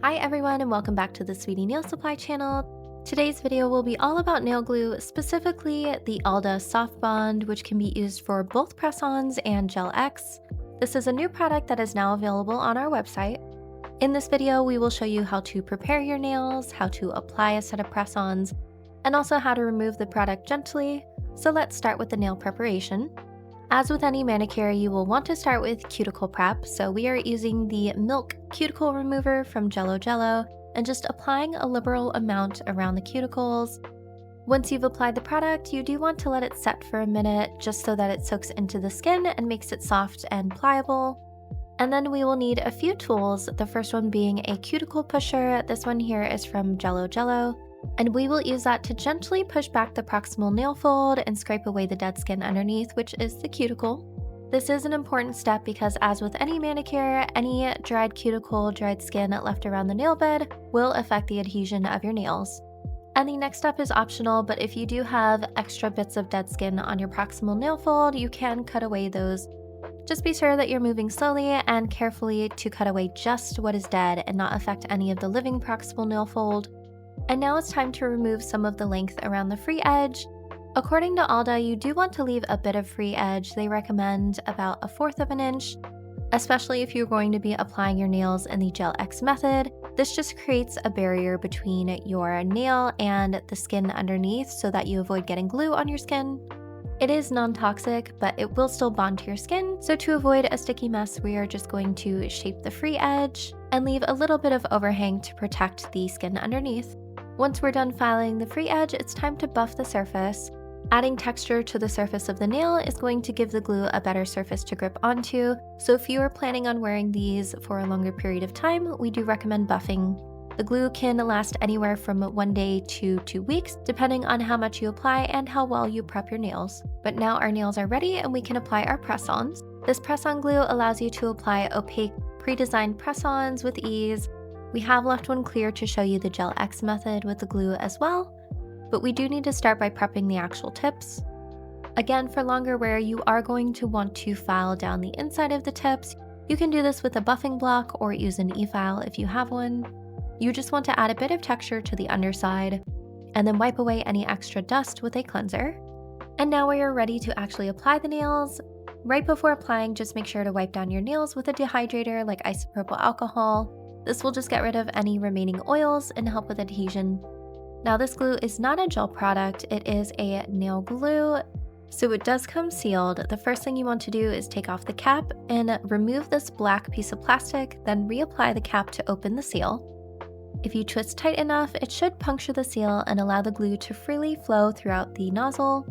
Hi everyone and welcome back to the Sweetie Nail Supply channel. Today's video will be all about nail glue, specifically the ALDA Soft Bond, which can be used for both press-ons and Gel X. This is a new product that is now available on our website. In this video, we will show you how to prepare your nails, how to apply a set of press-ons, and also how to remove the product gently. So let's start with the nail preparation. As with any manicure, you will want to start with cuticle prep, so we are using the Milk Cuticle Remover from Jello and just applying a liberal amount around the cuticles. Once you've applied the product, you do want to let it set for a minute just so that it soaks into the skin and makes it soft and pliable. And then we will need a few tools, the first one being a cuticle pusher. This one here is from Jello. And we will use that to gently push back the proximal nail fold and scrape away the dead skin underneath, which is the cuticle. This is an important step because, as with any manicure, any dried cuticle, dried skin left around the nail bed will affect the adhesion of your nails. And the next step is optional, but if you do have extra bits of dead skin on your proximal nail fold, you can cut away those. Just be sure that you're moving slowly and carefully to cut away just what is dead and not affect any of the living proximal nail fold. And now it's time to remove some of the length around the free edge. According to ALDA, you do want to leave a bit of free edge. They recommend about 1/4 of an inch, especially if you're going to be applying your nails in the Gel X method. This just creates a barrier between your nail and the skin underneath so that you avoid getting glue on your skin. It is non-toxic, but it will still bond to your skin, so to avoid a sticky mess, we are just going to shape the free edge and leave a little bit of overhang to protect the skin underneath. Once we're done filing the free edge, it's time to buff the surface. Adding texture to the surface of the nail is going to give the glue a better surface to grip onto, so if you are planning on wearing these for a longer period of time, we do recommend buffing. The glue can last anywhere from 1 day to 2 weeks, depending on how much you apply and how well you prep your nails. But now our nails are ready and we can apply our press-ons. This press-on glue allows you to apply opaque, pre-designed press-ons with ease. We have left one clear to show you the Gel X method with the glue as well, but we do need to start by prepping the actual tips. Again, for longer wear, you are going to want to file down the inside of the tips. You can do this with a buffing block or use an e-file if you have one. You just want to add a bit of texture to the underside and then wipe away any extra dust with a cleanser. And now we are ready to actually apply the nails. Right before applying, just make sure to wipe down your nails with a dehydrator like isopropyl alcohol. This will just get rid of any remaining oils and help with adhesion. Now this glue is not a gel product, it is a nail glue, so it does come sealed. The first thing you want to do is take off the cap and remove this black piece of plastic, then reapply the cap to open the seal. If you twist tight enough, it should puncture the seal and allow the glue to freely flow throughout the nozzle.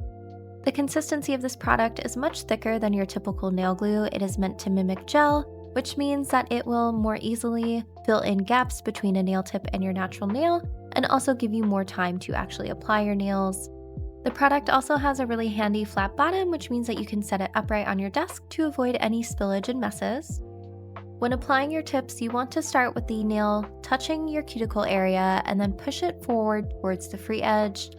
The consistency of this product is much thicker than your typical nail glue. It is meant to mimic gel, which means that it will more easily fill in gaps between a nail tip and your natural nail, and also give you more time to actually apply your nails. The product also has a really handy flat bottom, which means that you can set it upright on your desk to avoid any spillage and messes. When applying your tips, you want to start with the nail touching your cuticle area and then push it forward towards the free edge.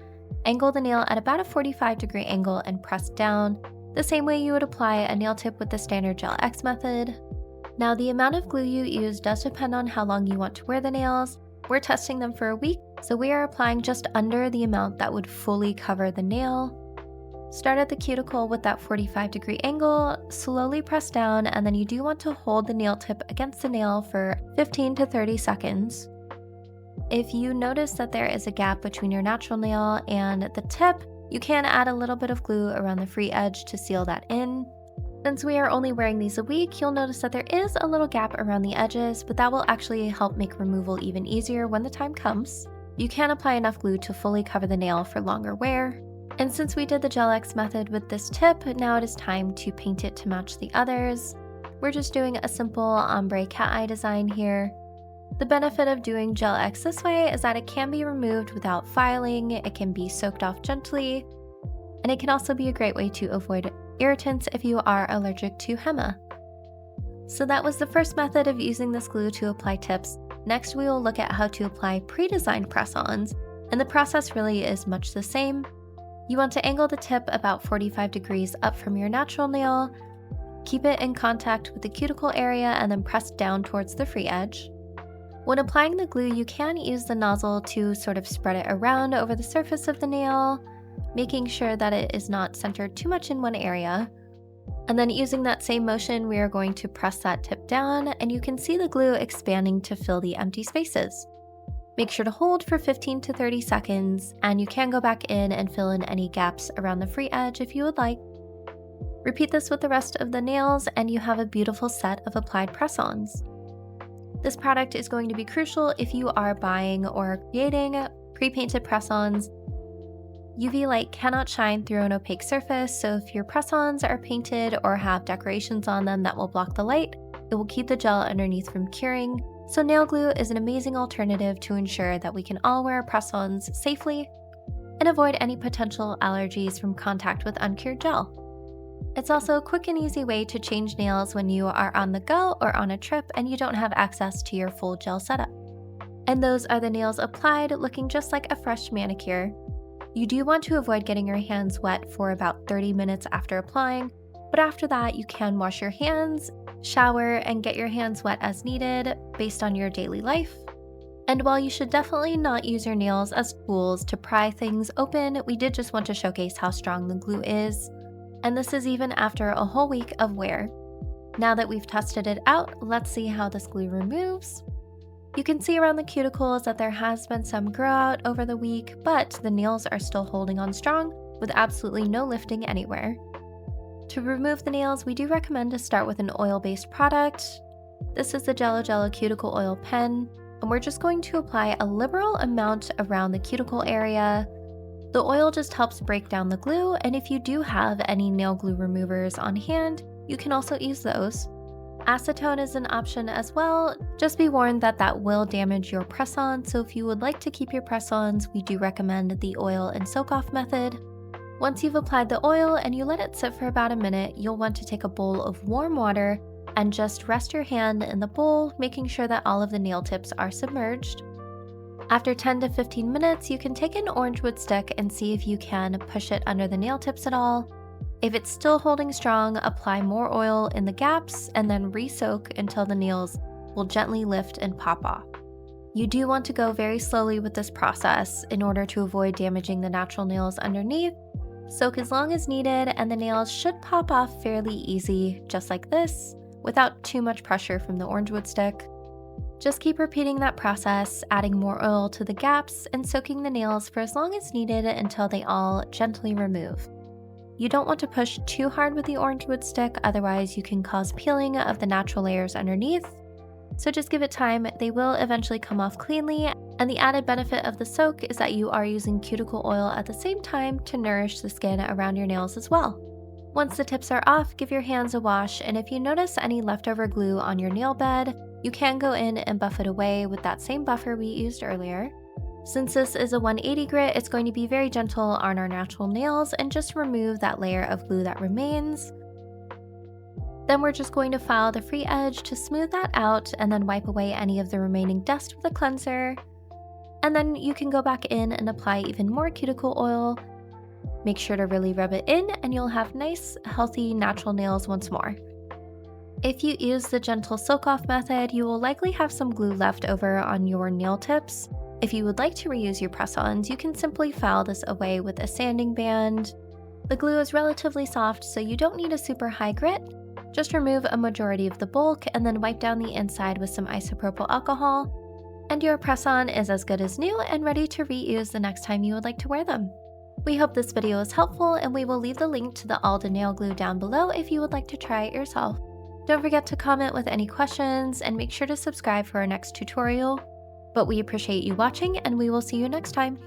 Angle the nail at about a 45-degree angle and press down, the same way you would apply a nail tip with the standard Gel X method. Now, the amount of glue you use does depend on how long you want to wear the nails. We're testing them for a week, so we are applying just under the amount that would fully cover the nail. Start at the cuticle with that 45-degree angle, slowly press down, and then you do want to hold the nail tip against the nail for 15 to 30 seconds. If you notice that there is a gap between your natural nail and the tip, you can add a little bit of glue around the free edge to seal that in. Since we are only wearing these a week, you'll notice that there is a little gap around the edges, but that will actually help make removal even easier when the time comes. You can apply enough glue to fully cover the nail for longer wear. And since we did the Gel X method with this tip, now it is time to paint it to match the others. We're just doing a simple ombre cat eye design here. The benefit of doing Gel X this way is that it can be removed without filing, it can be soaked off gently, and it can also be a great way to avoid irritants if you are allergic to henna. So that was the first method of using this glue to apply tips. Next, we will look at how to apply pre-designed press-ons, and the process really is much the same. You want to angle the tip about 45 degrees up from your natural nail, keep it in contact with the cuticle area, and then press down towards the free edge. When applying the glue, you can use the nozzle to sort of spread it around over the surface of the nail, making sure that it is not centered too much in one area. And then using that same motion, we are going to press that tip down, and you can see the glue expanding to fill the empty spaces. Make sure to hold for 15 to 30 seconds, and you can go back in and fill in any gaps around the free edge if you would like. Repeat this with the rest of the nails, and you have a beautiful set of applied press-ons. This product is going to be crucial if you are buying or creating pre-painted press-ons. UV light cannot shine through an opaque surface, so if your press-ons are painted or have decorations on them that will block the light, it will keep the gel underneath from curing. So nail glue is an amazing alternative to ensure that we can all wear press-ons safely and avoid any potential allergies from contact with uncured gel. It's also a quick and easy way to change nails when you are on the go or on a trip and you don't have access to your full gel setup. And those are the nails applied, looking just like a fresh manicure. You do want to avoid getting your hands wet for about 30 minutes after applying, but after that you can wash your hands, shower, and get your hands wet as needed based on your daily life. And while you should definitely not use your nails as tools to pry things open, we did just want to showcase how strong the glue is. And this is even after a whole week of wear. Now that we've tested it out, let's see how this glue removes. You can see around the cuticles that there has been some grow out over the week, but the nails are still holding on strong with absolutely no lifting anywhere. To remove the nails, we do recommend to start with an oil-based product. This is the Jello Cuticle Oil Pen, and we're just going to apply a liberal amount around the cuticle area. The oil just helps break down the glue, and if you do have any nail glue removers on hand, you can also use those. Acetone is an option as well. Just be warned that that will damage your press-on, so if you would like to keep your press-ons, we do recommend the oil and soak-off method. Once you've applied the oil and you let it sit for about a minute, you'll want to take a bowl of warm water and just rest your hand in the bowl, making sure that all of the nail tips are submerged. After 10 to 15 minutes, you can take an orange wood stick and see if you can push it under the nail tips at all. If it's still holding strong, apply more oil in the gaps and then re-soak until the nails will gently lift and pop off. You do want to go very slowly with this process in order to avoid damaging the natural nails underneath. Soak as long as needed, and the nails should pop off fairly easy, just like this, without too much pressure from the orange wood stick. Just keep repeating that process, adding more oil to the gaps and soaking the nails for as long as needed until they all gently remove. You don't want to push too hard with the orange wood stick, otherwise you can cause peeling of the natural layers underneath. So just give it time, they will eventually come off cleanly, and the added benefit of the soak is that you are using cuticle oil at the same time to nourish the skin around your nails as well. Once the tips are off, give your hands a wash, and if you notice any leftover glue on your nail bed, you can go in and buff it away with that same buffer we used earlier. Since this is a 180 grit, it's going to be very gentle on our natural nails and just remove that layer of glue that remains. Then we're just going to file the free edge to smooth that out and then wipe away any of the remaining dust with a cleanser. And then you can go back in and apply even more cuticle oil. Make sure to really rub it in and you'll have nice, healthy, natural nails once more. If you use the gentle soak-off method, you will likely have some glue left over on your nail tips. If you would like to reuse your press-ons, you can simply file this away with a sanding band. The glue is relatively soft, so you don't need a super high grit. Just remove a majority of the bulk and then wipe down the inside with some isopropyl alcohol. And your press-on is as good as new and ready to reuse the next time you would like to wear them. We hope this video was helpful, and we will leave the link to the ALDA Nail Glue down below if you would like to try it yourself. Don't forget to comment with any questions and make sure to subscribe for our next tutorial. But we appreciate you watching, and we will see you next time.